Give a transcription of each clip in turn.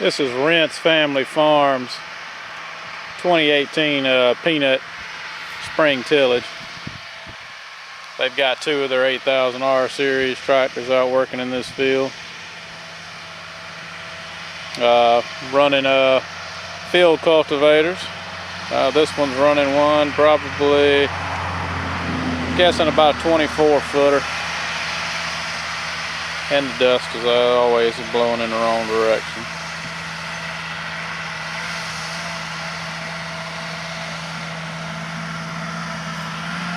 This is RENTZ Family Farms 2018 peanut spring tillage. They've got two of their 8000R series tractors out working in this field. Running field cultivators. This one's running one, probably guessing about 24 footer. And the dust, as always, is blowing in the wrong direction.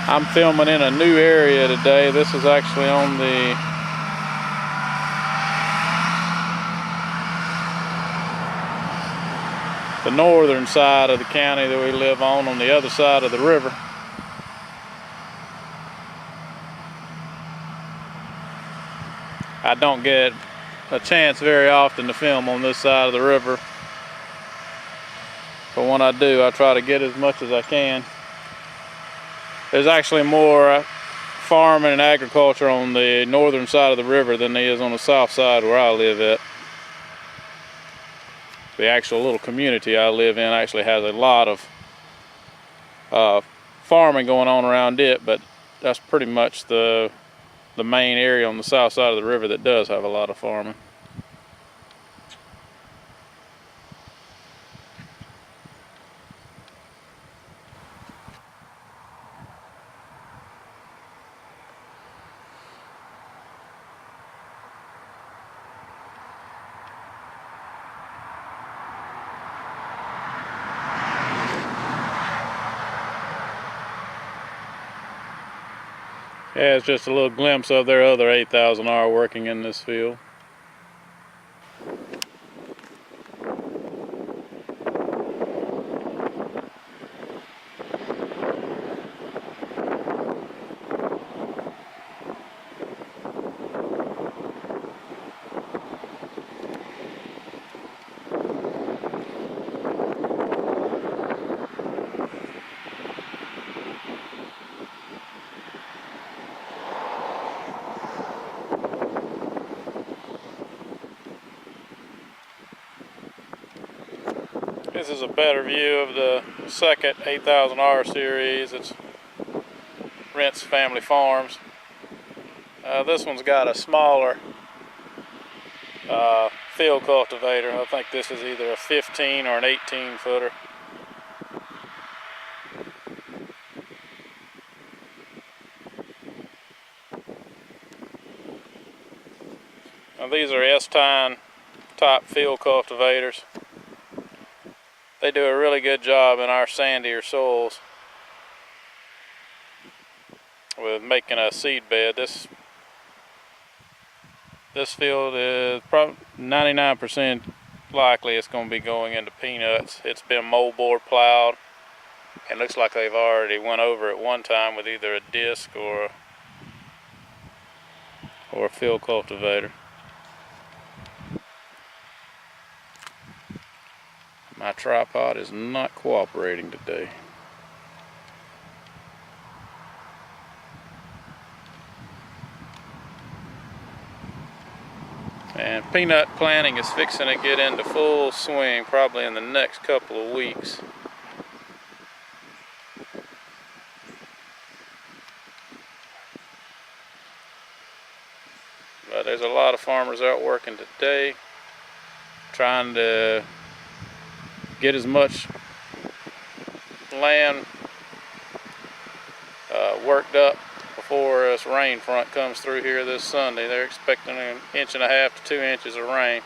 I'm filming in a new area today. This is actually on the northern side of the county that we live on the other side of the river. I don't get a chance very often to film on this side of the river, but when I do, I try to get as much as I can. There's actually more farming and agriculture on the northern side of the river than there is on the south side where I live at. The actual little community I live in actually has a lot of farming going on around it, but that's pretty much the main area on the south side of the river that does have a lot of farming. Yeah, it's just a little glimpse of their other 8000R working in this field. This is a better view of the second 8000R series. It's RENTZ Family Farms. This one's got a smaller field cultivator. I think this is either a 15 or an 18 footer. Now these are S-tine type field cultivators. They do a really good job in our sandier soils with making a seed bed. This field is probably 99% likely it's going to be going into peanuts. It's been moldboard plowed, and looks like they've already went over it one time with either a disc or a field cultivator. My tripod is not cooperating today. And peanut planting is fixing to get into full swing probably in the next couple of weeks. But there's a lot of farmers out working today trying to get as much land worked up before this rain front comes through here this Sunday. They're expecting 1.5 to 2 inches of rain.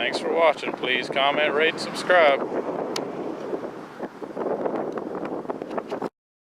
Thanks for watching. Please comment, rate, subscribe.